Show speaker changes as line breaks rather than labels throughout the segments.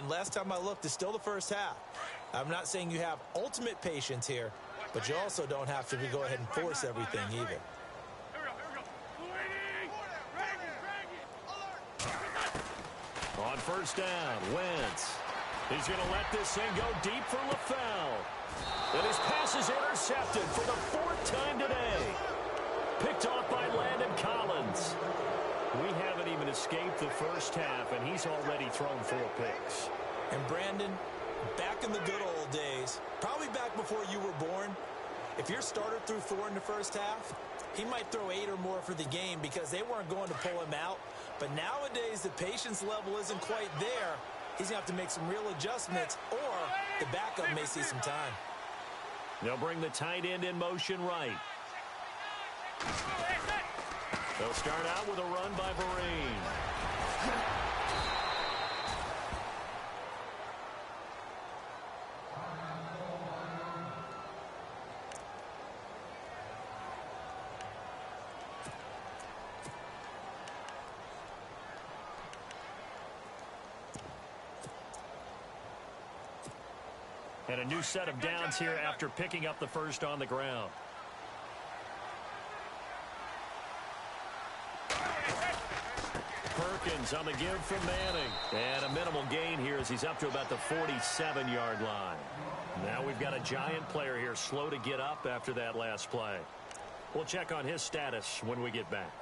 again, last time I looked, it's still the first half. I'm not saying you have ultimate patience here, but you also don't have to go ahead and force everything either.
On first down, Wentz. He's going to let this thing go deep for LaFell. And his pass is intercepted for the fourth time today. Picked off by Landon Collins. We haven't even escaped the first half, and he's already thrown 4 picks.
And Brandon, back in the good old days, probably back before you were born, if your starter threw 4 in the first half, he might throw 8 or more for the game because they weren't going to pull him out. But nowadays, the patience level isn't quite there. He's going to have to make some real adjustments, or the backup may see some time.
They'll bring the tight end in motion right. They'll start out with a run by Vereen. And a new set of downs here after picking up the first on the ground. Perkins on the give from Manning. And a minimal gain here as he's up to about the 47-yard line. Now we've got a giant player here slow to get up after that last play. We'll check on his status when we get back.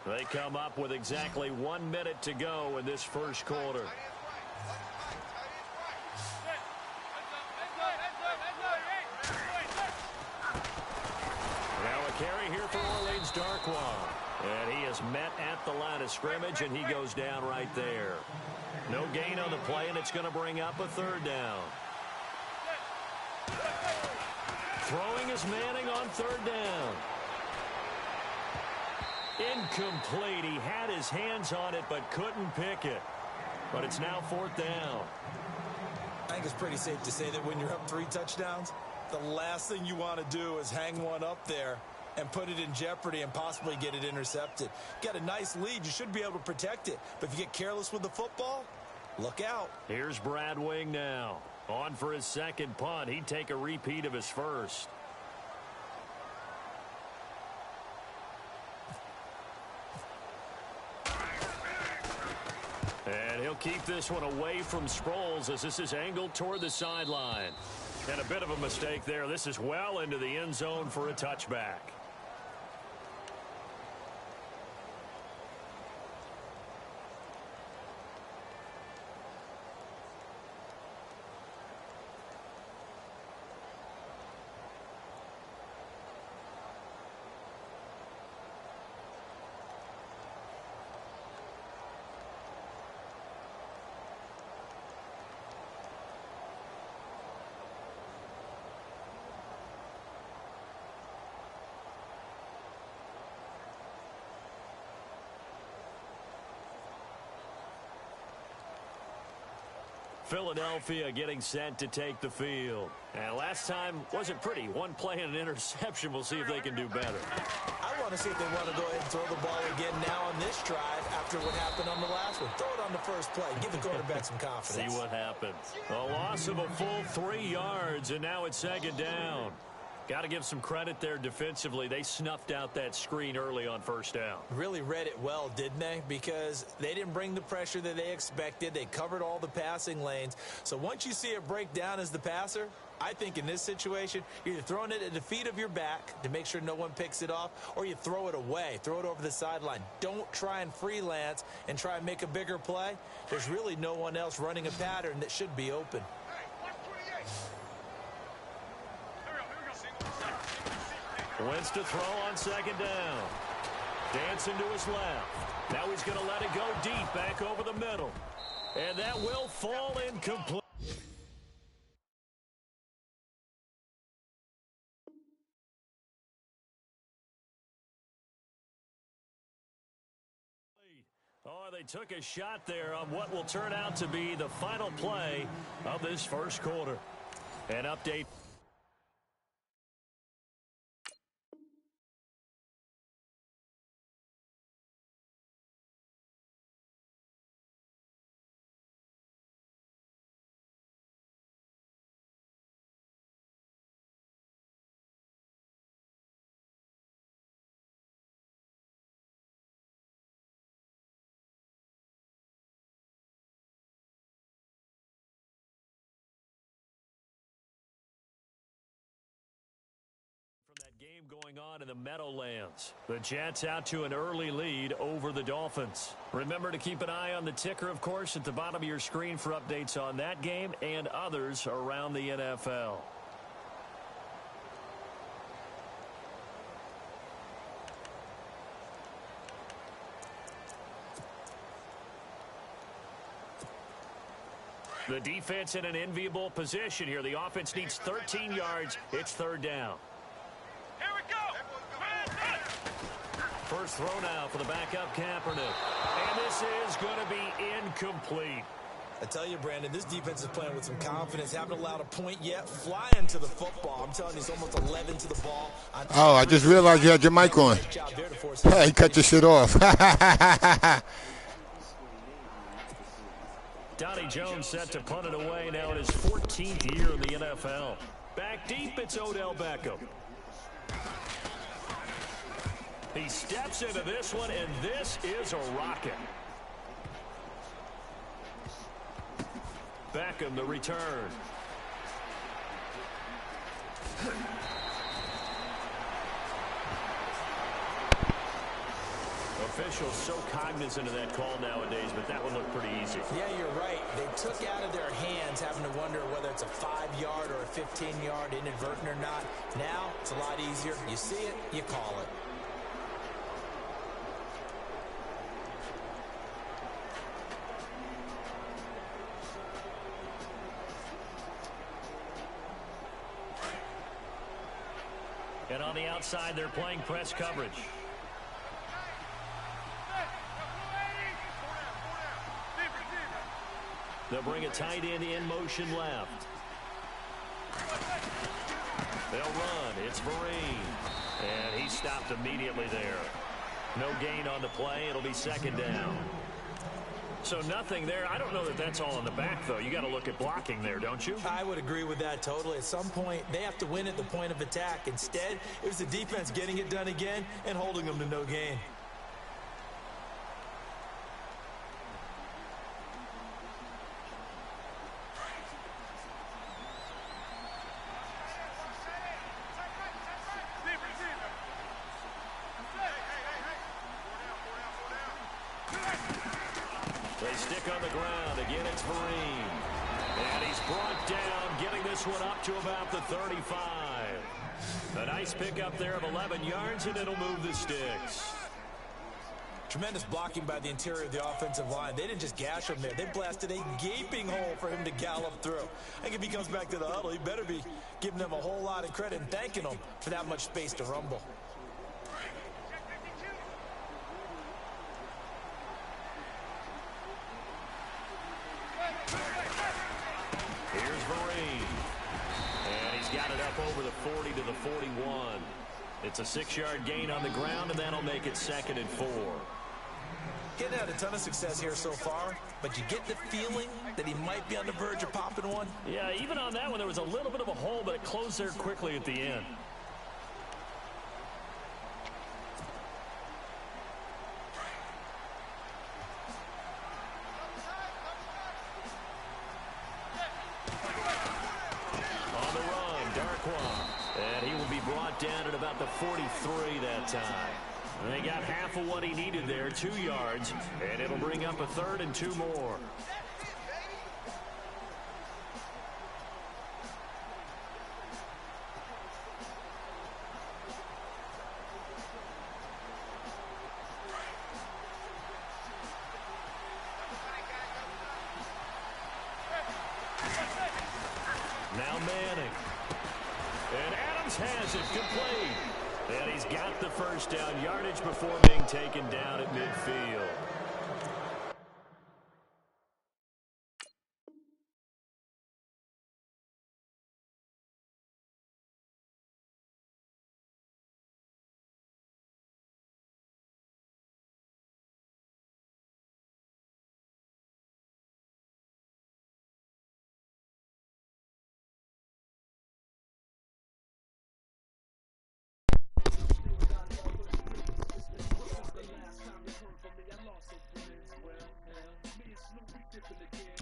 They come up with exactly 1 minute to go in this first quarter. Now a carry here for Orleans Darkwa. And he is met at the line of scrimmage, and he goes down right there. No gain on the play, and it's going to bring up a 3rd down. Throwing is Manning on 3rd down. Incomplete. He had his hands on it but couldn't pick it. But it's now 4th down.
I think it's pretty safe to say that when you're up 3 touchdowns, the last thing you want to do is hang one up there and put it in jeopardy and possibly get it intercepted. Got a nice lead. You should be able to protect it. But if you get careless with the football, look out.
Here's Brad Wing now. On for his 2nd punt. He'd take a repeat of his first. And he'll keep this one away from Sproles as this is angled toward the sideline. And a bit of a mistake there. This is well into the end zone for a touchback. Philadelphia getting set to take the field. And last time wasn't pretty. 1 play and an interception. We'll see if they can do better.
I want to see if they want to go ahead and throw the ball again now on this drive after what happened on the last one. Throw it on the first play. Give the quarterback some confidence.
See what happens. A loss of a full 3 yards, and now it's 2nd down. Got to give some credit there defensively. They snuffed out that screen early on 1st down.
Really read it well, didn't they? Because they didn't bring the pressure that they expected. They covered all the passing lanes. So once you see it break down as the passer, I think in this situation, you're either throwing it at the feet of your back to make sure no one picks it off, or you throw it away. Throw it over the sideline. Don't try and freelance and try and make a bigger play. There's really no one else running a pattern that should be open.
Wentz to throw on 2nd down. Dancing to his left. Now he's going to let it go deep back over the middle. And that will fall incomplete. Oh, they took a shot there on what will turn out to be the final play of this first quarter. An update. Going on in the Meadowlands. The Jets out to an early lead over the Dolphins. Remember to keep an eye on the ticker, of course, at the bottom of your screen for updates on that game and others around the NFL. The defense in an enviable position here. The offense needs 13 yards. It's third down. First throw now for the backup Kaepernick. And this is going to be incomplete.
I tell you, Brandon, this defense is playing with some confidence. Haven't allowed a point yet. Flying to the football. I'm telling you, it's almost 11 to the ball.
Oh, I just realized you had your mic on. Hey, cut your shit off.
Donnie Jones set to punt it away now in his 14th year in the NFL. Back deep, it's Odell Beckham. He steps into this one, and this is a rocket. Beckham, the return. Officials so cognizant of that call nowadays, but that one looked pretty easy.
Yeah, you're right. They took out of their hands having to wonder whether it's a 5-yard or a 15-yard inadvertent or not. Now, it's a lot easier. You see it, you call it.
And on the outside, they're playing press coverage. They'll bring a tight end in motion left. They'll run. It's Vereen. And he stopped immediately there. No gain on the play. It'll be second down. So nothing there. I don't know that that's all in the back, though. You got to look at blocking there, don't you?
I would agree with that totally. At some point, they have to win at the point of attack. Instead, it was the defense getting it done again and holding them to no gain.
They stick on the ground. Again, it's Vereen. And he's brought down, getting this one up to about the 35. A nice pickup there of 11 yards, and it'll move the sticks.
Tremendous blocking by the interior of the offensive line. They didn't just gash him there. They blasted a gaping hole for him to gallop through. I think if he comes back to the huddle, he better be giving them a whole lot of credit and thanking them for that much space to rumble.
Here's Vereen. And he's got it up over the 40 to the 41. It's a 6-yard gain on the ground, and that'll make it 2nd and 4.
Getting had a ton of success here so far, but you get the feeling that he might be on the verge of popping one.
Yeah, even on that one, there was a little bit of a hole, but it closed there quickly at the end. And he will be brought down at about the 43 that time. And they got half of what he needed there, 2 yards, and it'll bring up a 3rd and 2 more. Now Manning. And Adams has it complete. And he's got the first down, yardage before being taken down at midfield.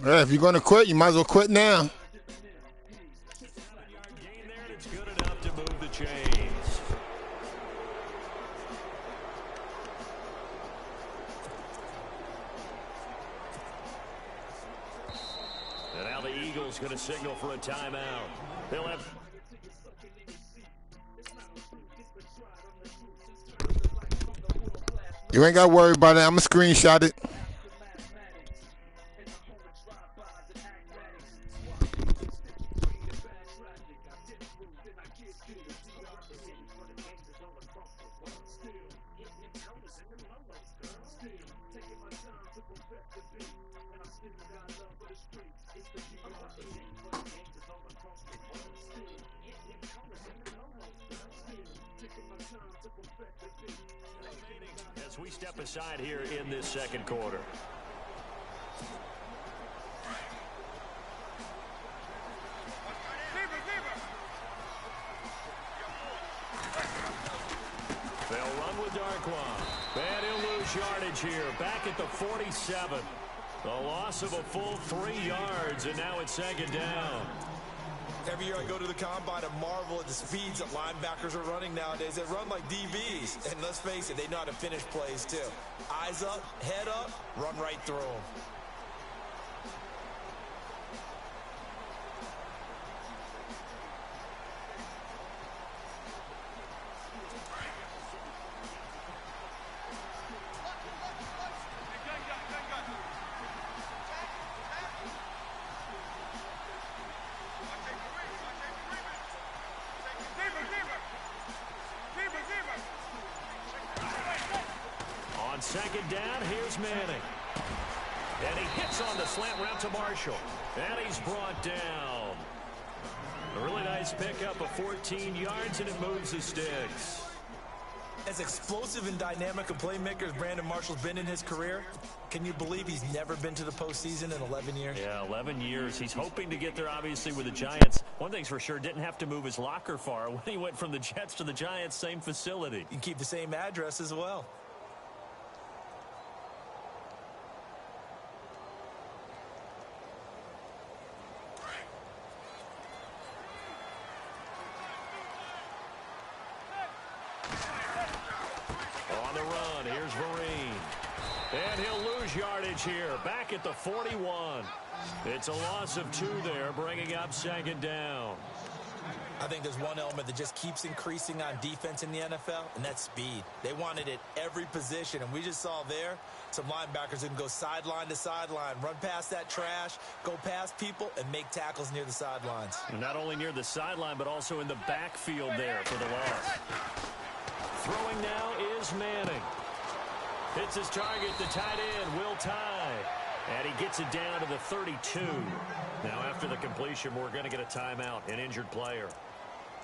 Hey, if you're going to quit, you might as well quit now.
It's good enough to move the chains. is going to signal for a timeout. They'll have...
You ain't got to worry about it. I'm going to screenshot it.
As we step aside here in this second quarter. They'll run with Darkwa. And he'll lose yardage here. Back at the 47. The loss of a full 3 yards, and now it's second down.
Every year I go to the combine and marvel at the speeds that linebackers are running nowadays. They run like DBs. And let's face it, they know how to finish plays too. Eyes up, head up, run right through them.
On second down, here's Manning. And he hits on the slant route to Marshall. And he's brought down. A really nice pickup of 14 yards, and it moves the sticks.
As explosive and dynamic a playmaker as Brandon Marshall's been in his career, can you believe he's never been to the postseason in 11 years?
Yeah, 11 years. He's hoping to get there, obviously, with the Giants. One thing's for sure, didn't have to move his locker far. When he went from the Jets to the Giants, same facility.
You can keep the same address as well.
On the run, here's Vereen. And he'll lose yardage here, back at the 41. It's a loss of 2 there, bringing up second down.
I think there's one element that just keeps increasing on defense in the NFL, and that's speed. They want it at every position, and we just saw there some linebackers who can go sideline to sideline, run past that trash, go past people, and make tackles near the sidelines.
And not only near the sideline, but also in the backfield there for the loss. Throwing now is Manning. Hits his target, the tight end, Will Tye. And he gets it down to the 32. Now after the completion, we're going to get a timeout, an injured player.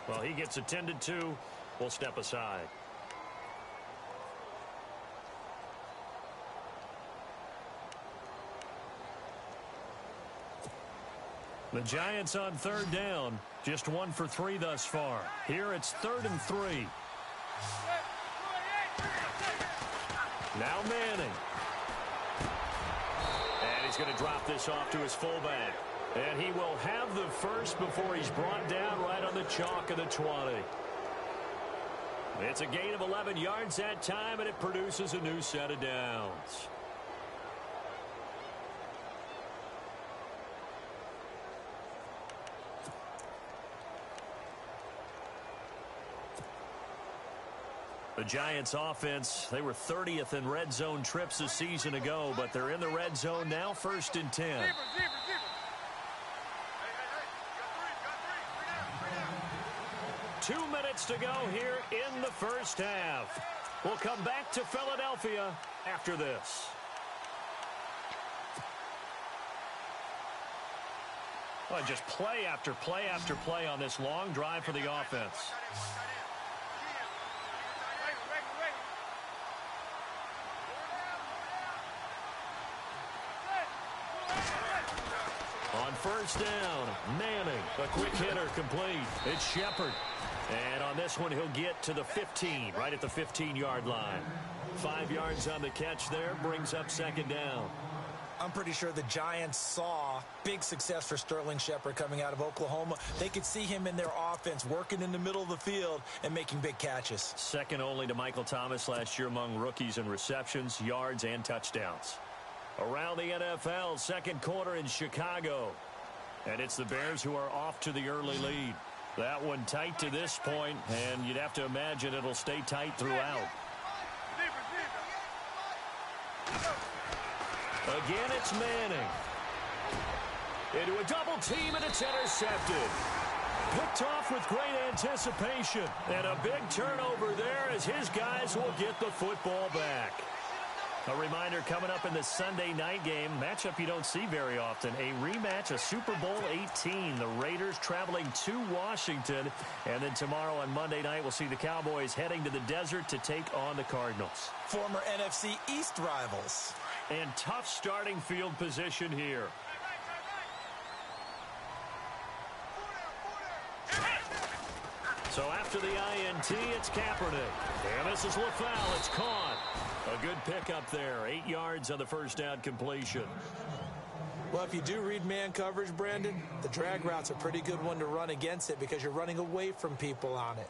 Well, he gets attended to. We'll step aside. The Giants on third down. Just 1 for 3 thus far. Here it's 3rd and 3. Now Manning. And he's going to drop this off to his fullback. And he will have the first before he's brought down right on the chalk of the 20. It's a gain of 11 yards that time, and it produces a new set of downs. The Giants offense, they were 30th in red zone trips a season ago, but they're in the red zone now, 1st and 10. 2 minutes to go here in the first half. We'll come back to Philadelphia after this. Well, just play after play after play on this long drive for the offense. On first down, Manning, a quick hitter complete. It's Shepard. And on this one, he'll get to the 15, right at the 15-yard line. 5 yards on the catch there, brings up second down.
I'm pretty sure the Giants saw big success for Sterling Shepard coming out of Oklahoma. They could see him in their offense working in the middle of the field and making big catches.
Second only to Michael Thomas last year among rookies in receptions, yards, and touchdowns. Around the NFL, second quarter in Chicago. And it's the Bears who are off to the early lead. That one tight to this point, and you'd have to imagine it'll stay tight throughout. Again, it's Manning. Into a double team, and it's intercepted. Picked off with great anticipation. And a big turnover there as his guys will get the football back. A reminder coming up in the Sunday night game, matchup you don't see very often, a rematch of Super Bowl 18. The Raiders traveling to Washington. And then tomorrow on Monday night, we'll see the Cowboys heading to the desert to take on the Cardinals.
Former NFC East rivals.
And tough starting field position here. So after the INT, it's Kaepernick. And this is LaFleur. It's caught. A good pickup there. 8 yards on the first down completion.
Well, if you do read man coverage, Brandon, the drag route's a pretty good one to run against it because you're running away from people on it.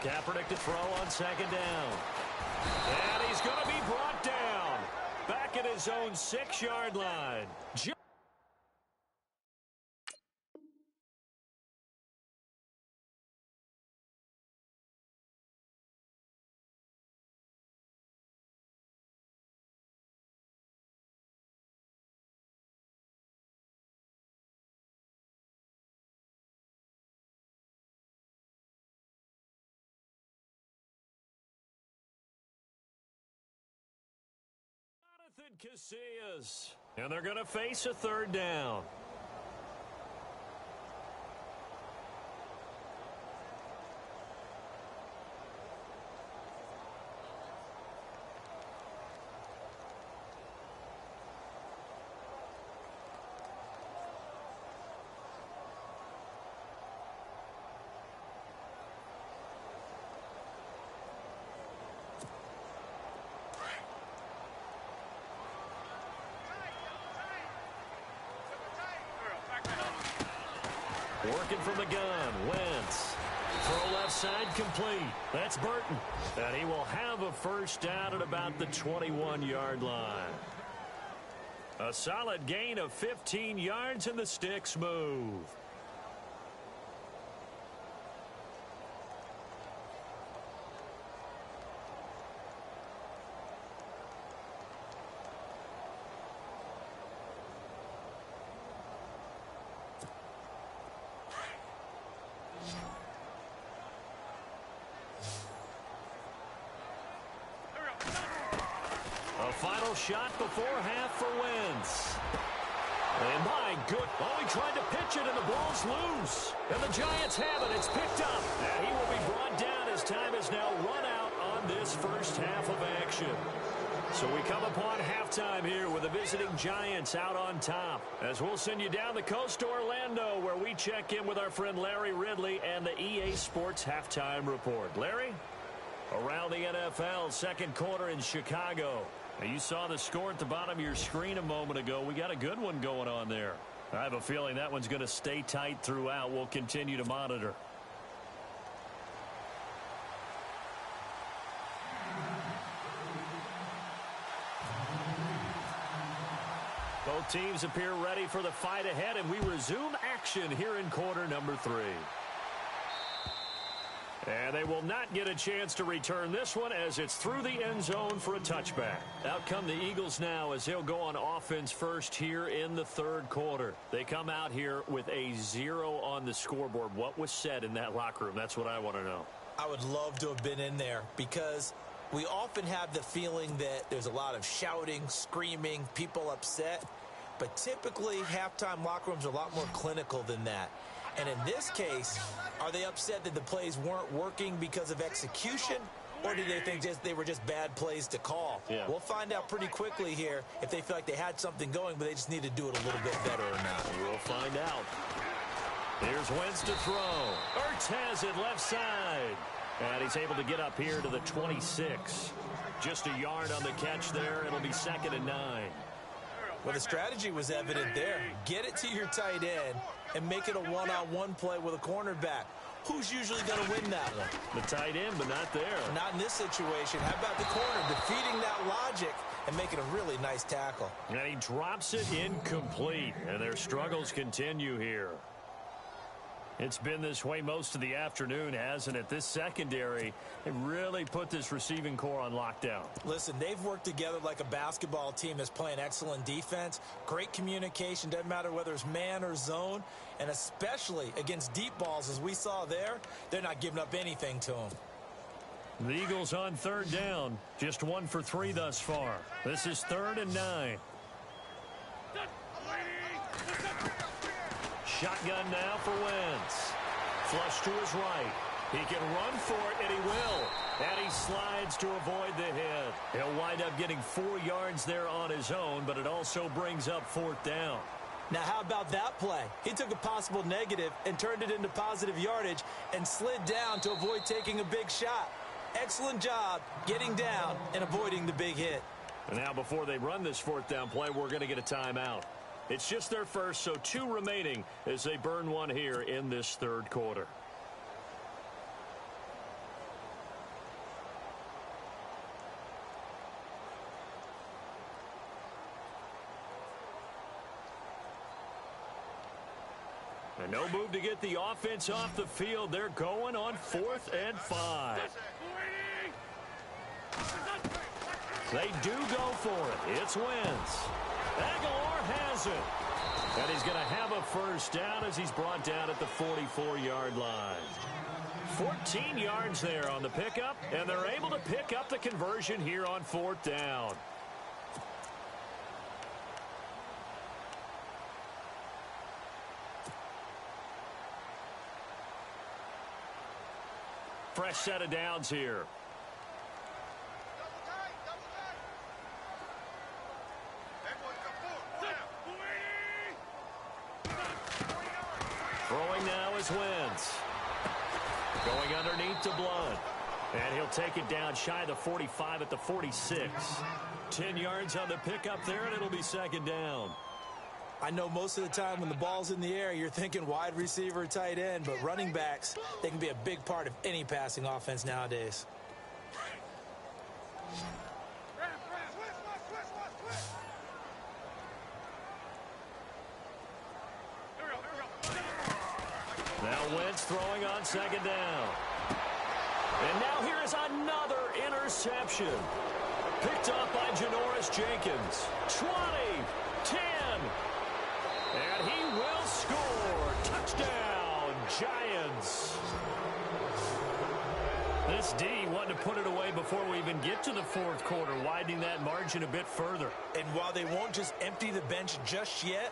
Kaepernick to throw on second down. And he's going to be brought down. Back at his own 6-yard line. Casillas. And they're going to face a third down. Working from the gun, Wentz. Throw left side complete. That's Burton. And he will have a first down at about the 21-yard line. A solid gain of 15 yards, and the sticks move. Final shot before half for Wentz. And my good, oh, he tried to pitch it and the ball's loose. And the Giants have it. It's picked up. And he will be brought down as time is now run out on this first half of action. So we come upon halftime here with the visiting Giants out on top. As we'll send you down the coast to Orlando where we check in with our friend Larry Ridley and the EA Sports Halftime Report. Larry? Around the NFL, second quarter in Chicago. Now, you saw the score at the bottom of your screen a moment ago. We got a good one going on there. I have a feeling that one's going to stay tight throughout. We'll continue to monitor. Both teams appear ready for the fight ahead, and we resume action here in quarter number 3. And they will not get a chance to return this one as it's through the end zone for a touchback. Out come the Eagles now as they'll go on offense first here in the third quarter. They come out here with a 0 on the scoreboard. What was said in that locker room? That's what I want to know.
I would love to have been in there because we often have the feeling that there's a lot of shouting, screaming, people upset. But typically, halftime locker rooms are a lot more clinical than that. And in this case, are they upset that the plays weren't working because of execution? Or do they think they were just bad plays to call?
Yeah.
We'll find out pretty quickly here if they feel like they had something going, but they just need to do it a little bit better or not.
We'll find out. Here's Wentz to throw. Ertz has it left side. And he's able to get up here to the 26. Just a yard on the catch there. It'll be 2nd and 9.
Well, the strategy was evident there. Get it to your tight end and make it a one-on-one play with a cornerback. Who's usually going to win that one?
The tight end, but not there.
Not in this situation. How about the corner defeating that logic and making a really nice tackle?
And he drops it incomplete, and their struggles continue here. It's been this way most of the afternoon, hasn't it? This secondary, it really put this receiving core on lockdown.
Listen, they've worked together like a basketball team that's playing excellent defense. Great communication, doesn't matter whether it's man or zone. And especially against deep balls, as we saw there, they're not giving up anything to them.
The Eagles on 3rd down. Just 1 for 3 thus far. This is 3rd and 9. Shotgun now for Wentz. Flush to his right. He can run for it, and he will. And he slides to avoid the hit. He'll wind up getting 4 yards there on his own, but it also brings up 4th down.
Now, how about that play? He took a possible negative and turned it into positive yardage and slid down to avoid taking a big shot. Excellent job getting down and avoiding the big hit.
And now before they run this 4th down play, we're going to get a timeout. It's just their first, so 2 remaining as they burn one here in this 3rd quarter. And no move to get the offense off the field. They're going on 4th and 5. They do go for it. It's Wentz. Aguilar has it. And he's going to have a 1st down as he's brought down at the 44-yard line. 14 yards there on the pickup, and they're able to pick up the conversion here on 4th down. Fresh set of downs here. Throwing now is Wentz. Going underneath to Blunt. And he'll take it down shy of the 45 at the 46. 10 yards on the pickup there, and it'll be 2nd down.
I know most of the time when the ball's in the air, you're thinking wide receiver, tight end, but running backs, they can be a big part of any passing offense nowadays.
Now Wentz throwing on 2nd down. And now here is another interception. Picked up by Janoris Jenkins. 20, 10. And he will score. Touchdown, Giants. This D wanted to put it away before we even get to the 4th quarter, widening that margin a bit further.
And while they won't just empty the bench just yet,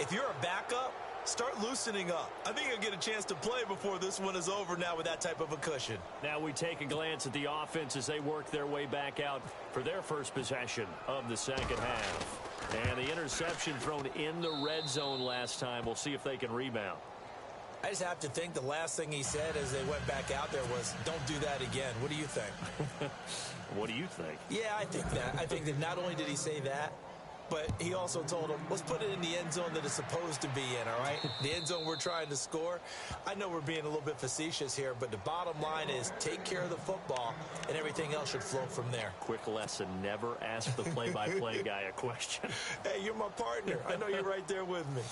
if you're a backup, start loosening up. I think you'll get a chance to play before this one is over now with that type of a cushion.
Now we take a glance at the offense as they work their way back out for their first possession of the 2nd half. And the interception thrown in the red zone last time. We'll see if they can rebound.
I just have to think the last thing he said as they went back out there was, don't do that again. What do you think?
What do you think?
Yeah, I think that. I think that not only did he say that, but he also told him, let's put it in the end zone that it's supposed to be in, all right? The end zone we're trying to score. I know we're being a little bit facetious here, but the bottom line is take care of the football, and everything else should flow from there.
Quick lesson, never ask the play-by-play guy a question.
Hey, you're my partner. I know you're right there with me.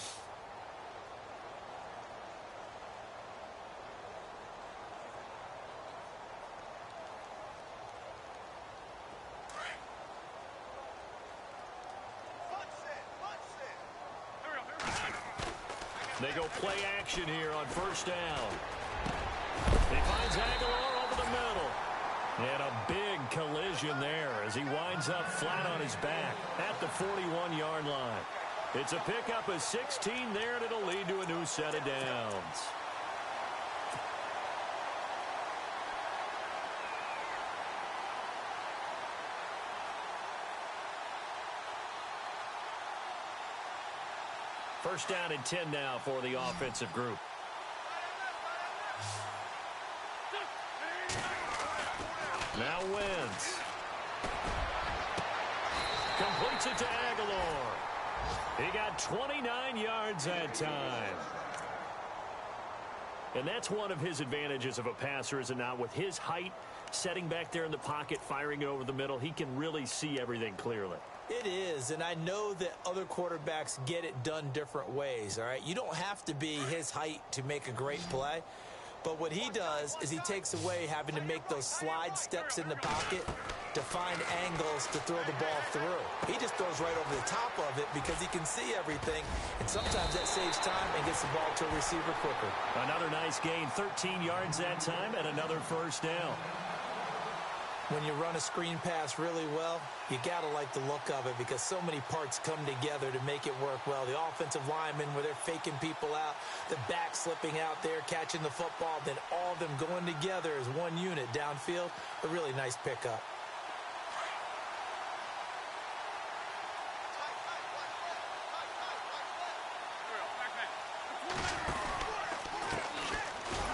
They go play action here on 1st down. He finds Aguilar over the middle. And a big collision there as he winds up flat on his back at the 41-yard line. It's a pickup of 16 there, and it'll lead to a new set of downs. First down and 10 now for the offensive group. Now Wentz. Throws it to Aguilar. He got 29 yards that time. And that's one of his advantages of a passer, is it not? With his height, setting back there in the pocket, firing it over the middle, he can really see everything clearly.
It is, and I know that other quarterbacks get it done different ways, all right? You don't have to be his height to make a great play, but what he does is he takes away having to make those slide steps in the pocket to find angles to throw the ball through. He just throws right over the top of it because he can see everything, and sometimes that saves time and gets the ball to a receiver quicker.
Another nice gain, 13 yards that time, and another first down.
When you run a screen pass really well, you got to like the look of it because so many parts come together to make it work well. The offensive linemen, where they're faking people out, the back slipping out there, catching the football, then all of them going together as one unit downfield. A really nice pickup.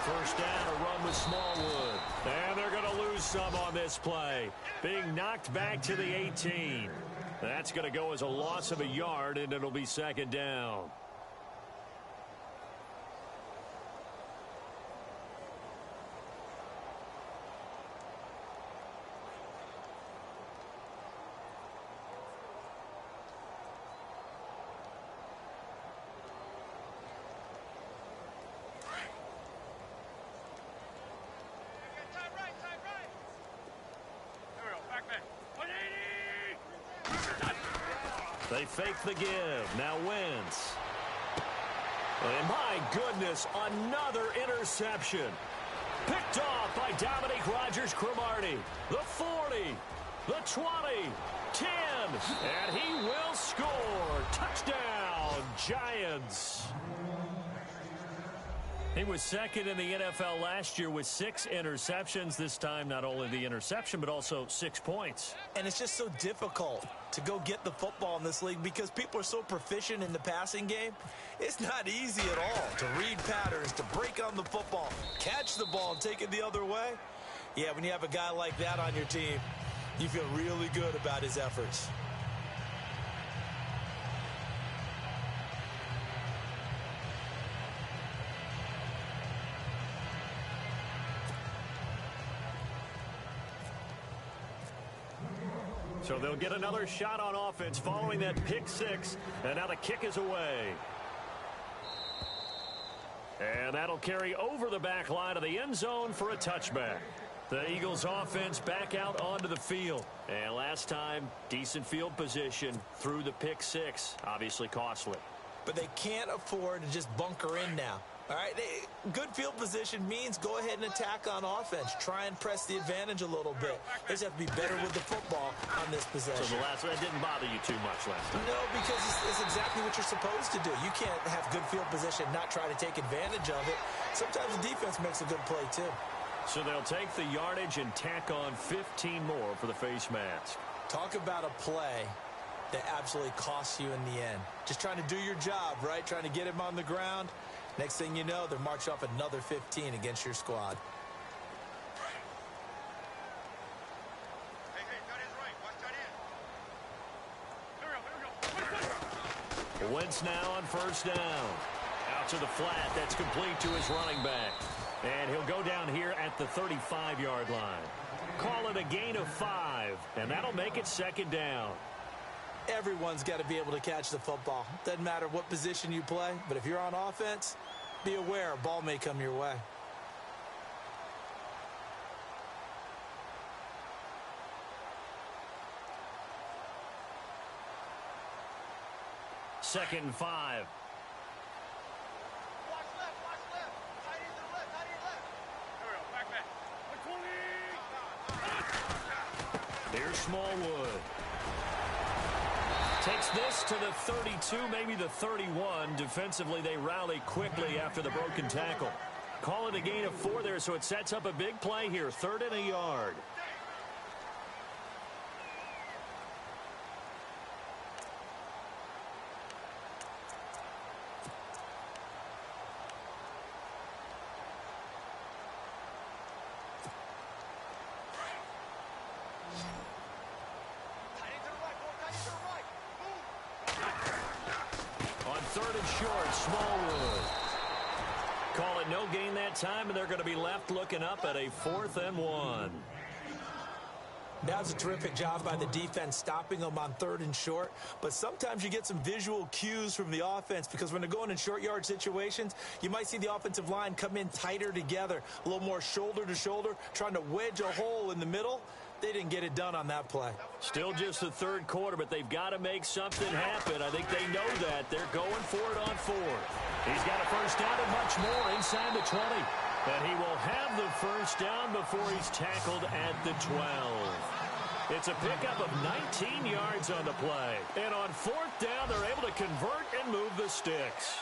First down, a run with Smallwood. And they're going to lose some on this play. Being knocked back to the 18. That's going to go as a loss of a yard, and it'll be second down. They fake the give. Now Wentz. And my goodness, another interception. Picked off by Dominique Rodgers-Cromartie. The 40, the 20, 10, and he will score. Touchdown, Giants. He was second in the NFL last year with 6 interceptions. This time, not only the interception, but also 6 points.
And it's just so difficult to go get the football in this league because people are so proficient in the passing game. It's not easy at all to read patterns, to break on the football, catch the ball, and take it the other way. Yeah, when you have a guy like that on your team, you feel really good about his efforts.
So they'll get another shot on offense following that pick 6. And now the kick is away. And that'll carry over the back line of the end zone for a touchback. The Eagles offense back out onto the field. And last time, decent field position through the pick 6. Obviously costly. But
they can't afford to just bunker in now. All right, good field position means go ahead and attack on offense. Try and press the advantage a little bit. They just have to be better with the football on this possession.
So the last one didn't bother you too much last time?
No, because it's exactly what you're supposed to do. You can't have good field position, not try to take advantage of it. Sometimes the defense makes a good play, too.
So they'll take the yardage and tack on 15 more for the face mask.
Talk about a play that absolutely costs you in the end. Just trying to do your job, right? Trying to get him on the ground. Next thing you know, they're marching off another 15 against your squad.
Wentz now on first down. Out to the flat. That's complete to his running back. And he'll go down here at the 35-yard line. Call it a gain of 5, and that'll make it second down.
Everyone's got to be able to catch the football. Doesn't matter what position you play, but if you're on offense, be aware a ball may come your way.
Second and 5.
Watch left. Tight end to the left. Here we go, back.
Here's Smallwood. Takes this to the 32, maybe the 31. Defensively, they rally quickly after the broken tackle. Call it a gain of 4 there, so it sets up a big play here. 3rd and a yard. third and short. Smallwood. Call it no gain that time, and they're going to be left looking up at a 4th and 1.
That was a terrific job by the defense stopping them on 3rd and short. But sometimes you get some visual cues from the offense because when they're going in short yard situations, you might see the offensive line come in tighter together, a little more shoulder to shoulder, trying to wedge a hole in the middle. They didn't get it done on that play.
Still just the 3rd quarter, but they've got to make something happen. I think they know that. They're going for it on 4th. He's got a first down and much more inside the 20. And he will have the first down before he's tackled at the 12. It's a pickup of 19 yards on the play. And on 4th down, they're able to convert and move the sticks.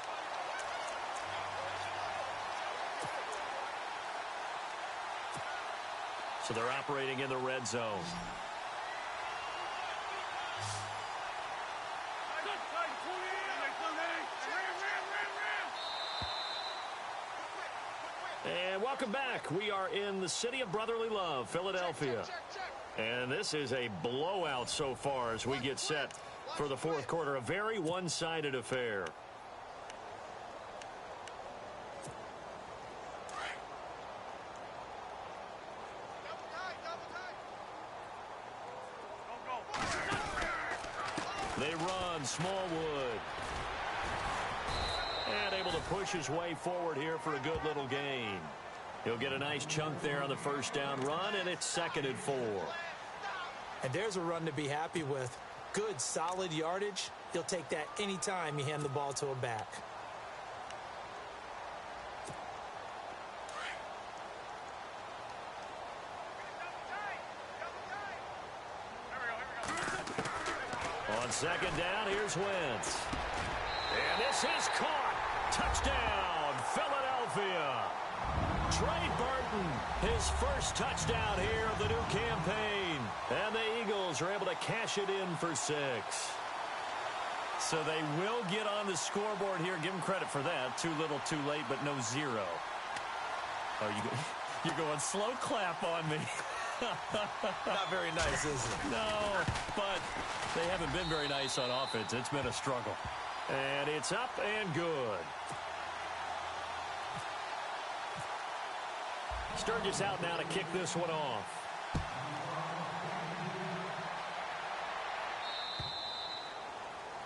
So they're operating in the red zone. And welcome back. We are in the city of brotherly love, Philadelphia. And this is a blowout so far as we get set for the 4th quarter. A very one-sided affair. They run. Smallwood. And able to push his way forward here for a good little gain. He'll get a nice chunk there on the first down run, and it's 2nd and 4.
And there's a run to be happy with. Good, solid yardage. He'll take that anytime you hand the ball to him back.
On 2nd down, here's Wentz. And this is caught. Touchdown, Philadelphia. Trey Burton, his first touchdown here of the new campaign. And the Eagles are able to cash it in for 6. So they will get on the scoreboard here. Give them credit for that. Too little, too late, but no 0. Oh, you're going slow clap on me.
Not very nice, is it?
No, but they haven't been very nice on offense. It's been a struggle. And it's up and good. Sturgis out now to kick this one off.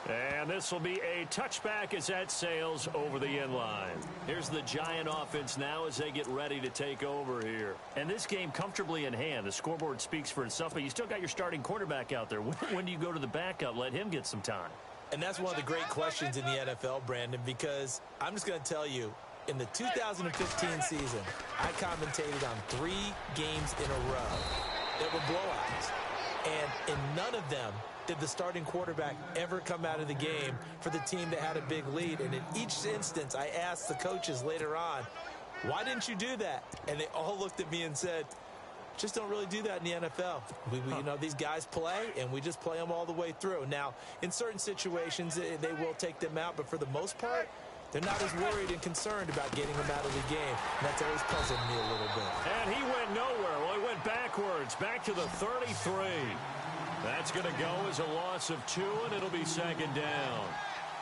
And this will be a touchback as that sails over the end line. Here's the Giant offense now as they get ready to take over here. And this game comfortably in hand. The scoreboard speaks for itself, but you still got your starting quarterback out there. When do you go to the backup? Let him get some time.
And that's one of the great questions in the NFL, Brandon, because I'm just going to tell you, in the 2015 season, I commentated on 3 games in a row that were blowouts. And in none of them did the starting quarterback ever come out of the game for the team that had a big lead. And in each instance, I asked the coaches later on, why didn't you do that? And they all looked at me and said, just don't really do that in the NFL. You know, these guys play, and we just play them all the way through. Now, in certain situations, they will take them out, but for the most part, they're not as worried and concerned about getting them out of the game. And that's always puzzled me a little bit.
And he went nowhere. Well, he went backwards, back to the 33. That's going to go as a loss of 2, and it'll be 2nd down.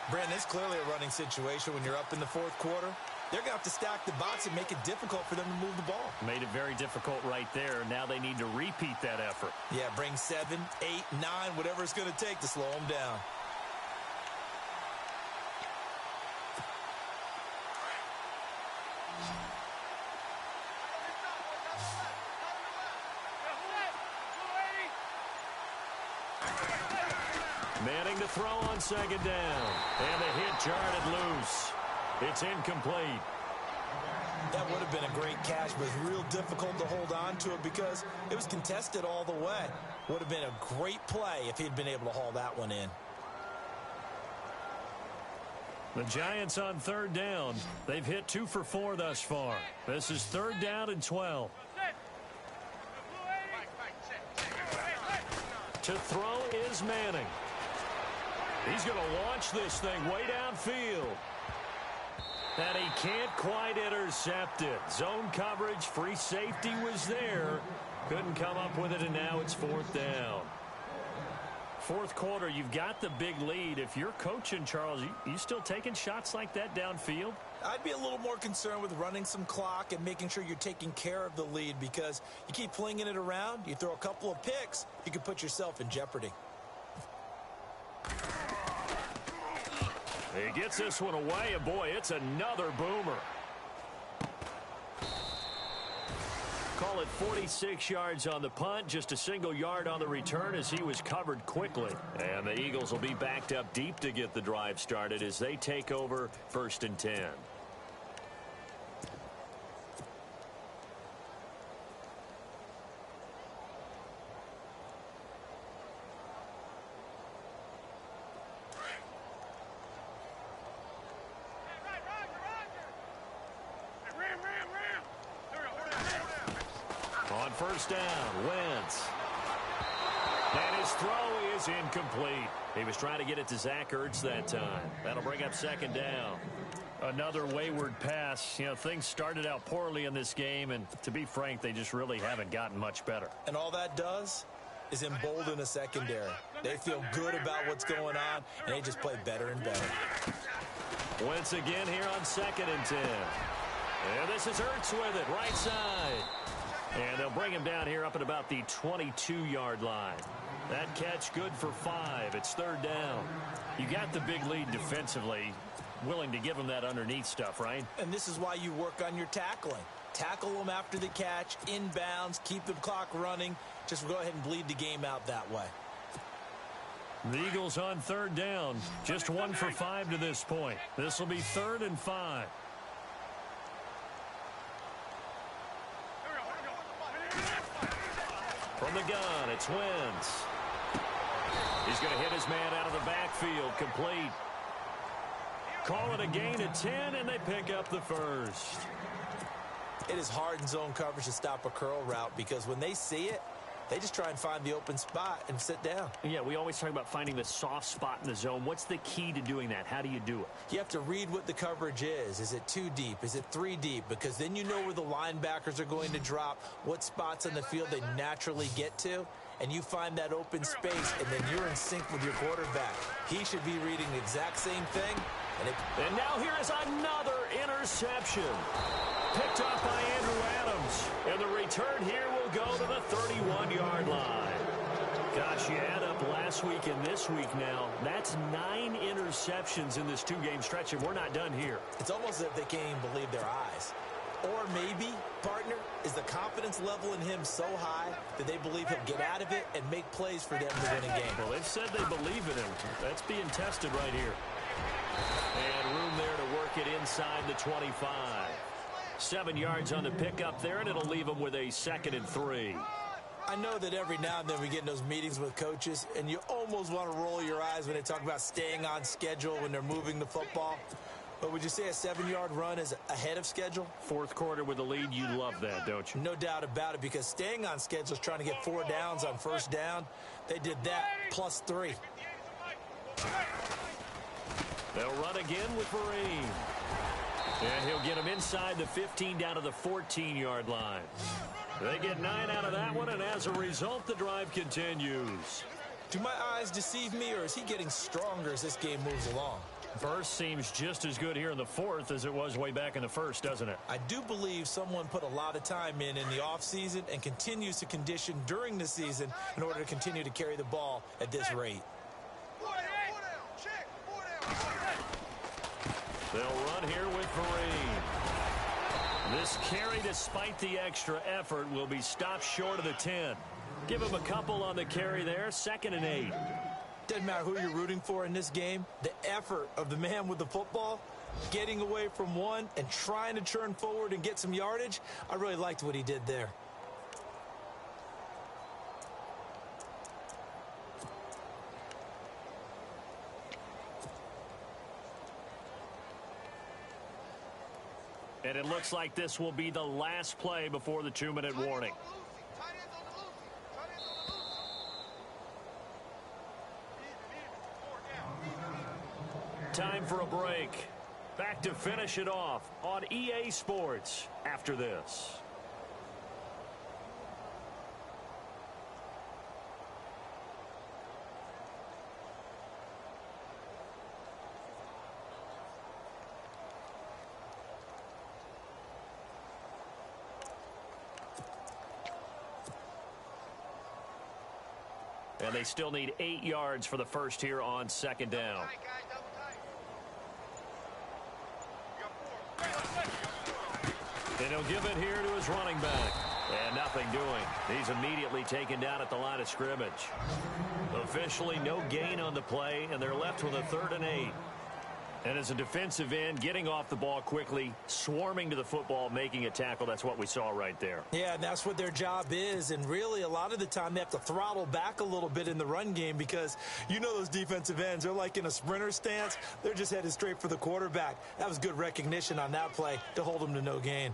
Brandon, it's clearly a running situation when you're up in the 4th quarter. They're going to have to stack the box and make it difficult for them to move the ball.
Made it very difficult right there. Now they need to repeat that effort.
Yeah, bring 7, 8, 9, whatever it's going to take to slow them down.
Manning to throw on 2nd down. And the hit jarred loose. It's incomplete.
That would have been a great catch, but it's real difficult to hold on to it because it was contested all the way. Would have been a great play if he'd been able to haul that one in.
The Giants on 3rd down. They've hit 2 for 4 thus far. This is 3rd down and 12. To throw is Manning. He's going to launch this thing way downfield. And he can't quite intercept it. Zone coverage, free safety was there. Couldn't come up with it, and now it's 4th down. fourth quarter, you've got the big lead. If you're coaching, Charles, you still taking shots like that downfield?
I'd be a little more concerned with running some clock and making sure you're taking care of the lead, because you keep flinging it around, you throw a couple of picks, you could put yourself in jeopardy.
He gets this one away, and boy, it's another boomer. Call it 46 yards on the punt, just a single yard on the return as he was covered quickly. And the Eagles will be backed up deep to get the drive started as they take over 1st and 10. On first down, Wentz. And his throw is incomplete. He was trying to get it to Zach Ertz that time. That'll bring up 2nd down. Another wayward pass. You know, things started out poorly in this game, and to be frank, they just really haven't gotten much better.
And all that does is embolden a secondary. They feel good about what's going on, and they just play better and better.
Wentz again here on 2nd and 10. And this is Ertz with it, right side. And they'll bring him down here up at about the 22-yard line. That catch good for 5. It's 3rd down. You got the big lead defensively. Willing to give him that underneath stuff, right?
And this is why you work on your tackling. Tackle them after the catch, inbounds, keep the clock running. Just go ahead and bleed the game out that way.
The Eagles on 3rd down. Just 1 for 5 to this point. This will be 3rd and 5. From the gun, it's Wentz. He's going to hit his man out of the backfield, complete. Call it a gain of 10, and they pick up the first.
It is hard in zone coverage to stop a curl route, because when they see it, they just try and find the open spot and sit down.
Yeah, we always talk about finding the soft spot in the zone. What's the key to doing that? How do you do it?
You have to read what the coverage is. Is it 2 deep? Is it 3 deep? Because then you know where the linebackers are going to drop, what spots on the field they naturally get to, and you find that open space, and then you're in sync with your quarterback. He should be reading the exact same thing.
And now here is another interception. Picked up by Andrew Adams. And the return here will go to the 31-yard line. Gosh, you add up last week and this week now. That's 9 interceptions in this 2-game stretch, and we're not done here.
It's almost as if they can't even believe their eyes. Or maybe, partner, is the confidence level in him so high that they believe he'll get out of it and make plays for them to win a game.
Well, they've said they believe in him. That's being tested right here. And room there to work it inside the 25. 7 yards on the pickup there, and it'll leave them with a 2nd and 3.
I know that every now and then we get in those meetings with coaches, and you almost want to roll your eyes when they talk about staying on schedule when they're moving the football. But would you say a 7-yard run is ahead of schedule?
Fourth quarter with the lead, you love that, don't you?
No doubt about it, because staying on schedule is trying to get 4 downs on first down. They did that plus 3.
They'll run again with Vereen. And he'll get him inside the 15 down to the 14-yard line. They get 9 out of that one, and as a result, the drive continues.
Do my eyes deceive me, or is he getting stronger as this game moves along?
Burst seems just as good here in the 4th as it was way back in the 1st, doesn't it?
I do believe someone put a lot of time in the offseason and continues to condition during the season in order to continue to carry the ball at this rate.
They'll run here with Vereen. This carry, despite the extra effort, will be stopped short of the 10. Give him a couple on the carry there, 2nd and 8.
Doesn't matter who you're rooting for in this game. The effort of the man with the football, getting away from one and trying to turn forward and get some yardage, I really liked what he did there.
And it looks like this will be the last play before the 2-minute warning. Time for a break. Back to finish it off on EA Sports after this. and they still need 8 yards for the first here on second down. And he'll give it here to his running back. And nothing doing. He's immediately taken down at the line of scrimmage. Officially no gain on the play, and they're left with a 3rd and 8. And as a defensive end, getting off the ball quickly, swarming to the football, making a tackle, that's what we saw right there.
Yeah, and that's what their job is. And really, a lot of the time, they have to throttle back a little bit in the run game because you know those defensive ends, they're like in a sprinter stance. They're just headed straight for the quarterback. That was good recognition on that play to hold them to no gain.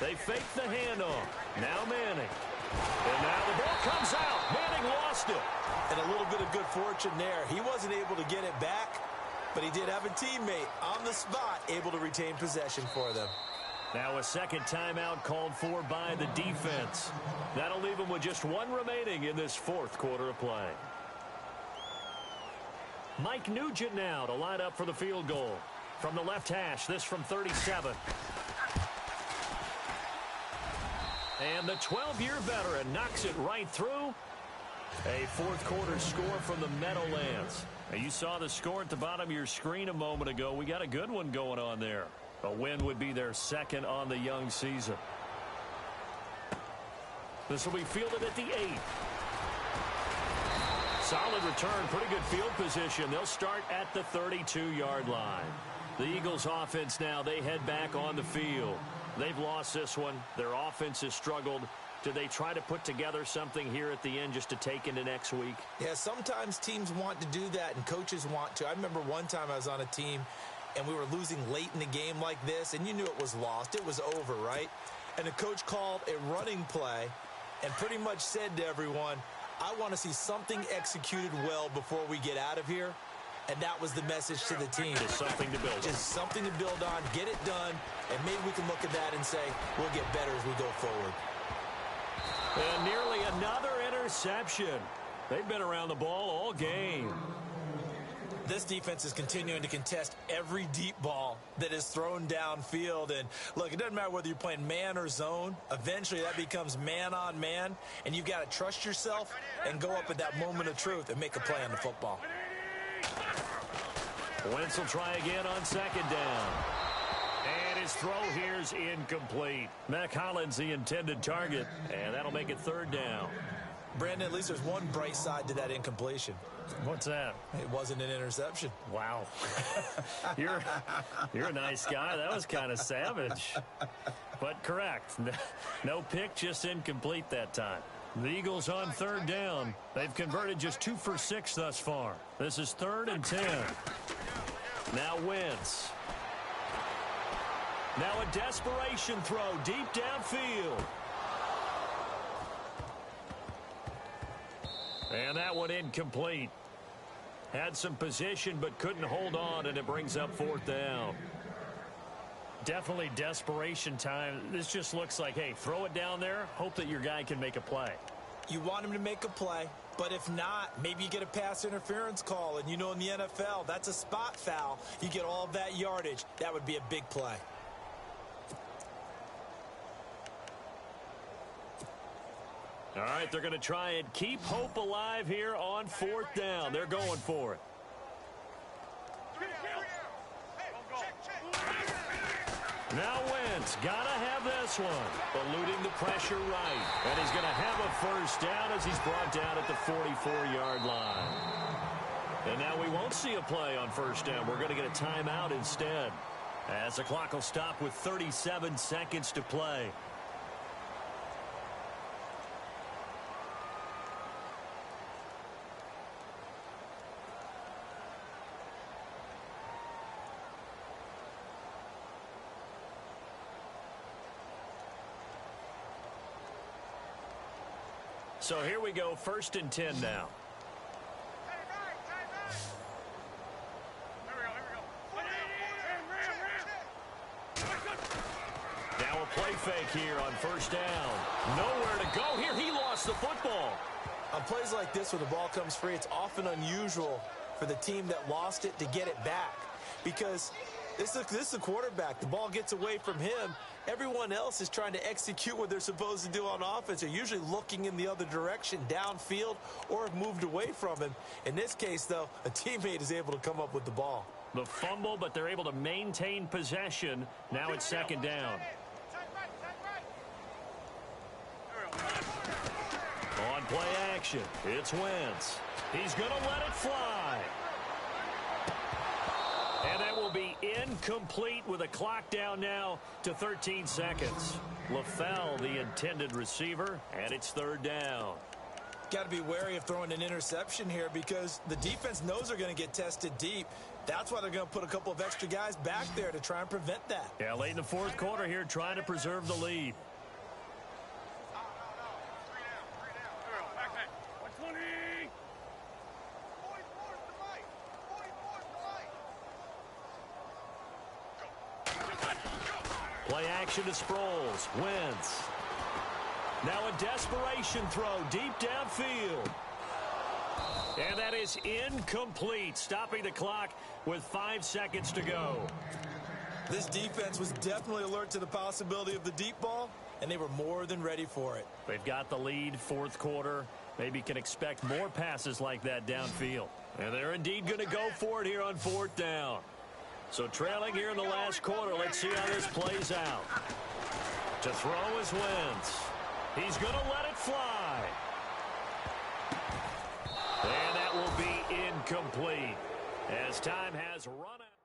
They fake the handoff. Now Manning. And now the ball comes out. Manning lost it.
And a little bit of good fortune there. He wasn't able to get it back, but he did have a teammate on the spot able to retain possession for them.
Now a second timeout called for by the defense. That'll leave them with just 1 remaining in this 4th quarter of play. Mike Nugent now to line up for the field goal. From the left hash, this from 37. And the 12-year veteran knocks it right through. A 4th quarter score from the Meadowlands. Now, you saw the score at the bottom of your screen a moment ago. We got a good one going on there. A win would be their 2nd on the young season. This will be fielded at the 8. Solid return, pretty good field position. They'll start at the 32-yard line. The Eagles offense now, they head back on the field. They've lost this one. Their offense has struggled. Do they try to put together something here at the end just to take into next week?
Yeah, sometimes teams want to do that and coaches want to. I remember one time I was on a team and we were losing late in the game like this, and you knew it was lost. It was over, right? And the coach called a running play and pretty much said to everyone, I want to see something executed well before we get out of here. And that was the message to the team.
Just something to build on.
Just something to build on, get it done, and maybe we can look at that and say, we'll get better as we go forward.
And nearly another interception. They've been around the ball all game.
This defense is continuing to contest every deep ball that is thrown downfield. And, look, it doesn't matter whether you're playing man or zone. Eventually, that becomes man on man, and you've got to trust yourself and go up at that moment of truth and make a play on the football.
Wentz will try again on second down. And his throw here's incomplete. Mac Hollins the intended target, and that'll make it 3rd down.
Brandon, at least there's one bright side to that incompletion.
What's that?
It wasn't an interception.
Wow. You're a nice guy. That was kind of savage. But correct. No pick, just incomplete that time. The Eagles on 3rd down. They've converted just 2 for 6 thus far. This is 3rd and 10. Now Wentz. Now a desperation throw deep downfield. And that one incomplete. Had some position but couldn't hold on, and it brings up 4th down. Definitely desperation time. This just looks like, hey, throw it down there, hope that your guy can make a play.
You want him to make a play, but if not, maybe you get a pass interference call. And you know in the NFL, that's a spot foul. You get all of that yardage. That would be a big play.
All right, they're going to try and keep hope alive here on 4th down. They're going for it. Now Wentz, got to have this one. Eluding the pressure right. And he's going to have a 1st down as he's brought down at the 44-yard line. And now we won't see a play on 1st down. We're going to get a timeout instead, as the clock will stop with 37 seconds to play. So here we go, 1st and 10 now. Now a play fake here on 1st down. Nowhere to go here. He lost the football.
On plays like this where the ball comes free, it's often unusual for the team that lost it to get it back. Because this is the quarterback. The ball gets away from him. everyone else is trying to execute what they're supposed to do on offense. They're usually looking in the other direction, downfield, or have moved away from him. In this case, though, a teammate is able to come up with the ball.
The fumble, but they're able to maintain possession. Now it's second down. On play action, it's Wentz. He's going to let it fly. And that will be incomplete with a clock down now to 13 seconds. LaFell, the intended receiver, and it's third down.
Got to be wary of throwing an interception here because the defense knows they're going to get tested deep. That's why they're going to put a couple of extra guys back there to try and prevent that.
Yeah, late in the fourth quarter here, trying to preserve the lead. Play action to Sproles. Wentz. Now a desperation throw deep downfield. And that is incomplete, stopping the clock with 5 seconds to go.
This defense was definitely alert to the possibility of the deep ball, and they were more than ready for it.
They've got the lead, fourth quarter. Maybe can expect more passes like that downfield. And they're indeed going to go for it here on fourth down. So trailing here in the last quarter, let's see how this plays out. To throw is Wentz. He's going to let it fly. And that will be incomplete as time has run out.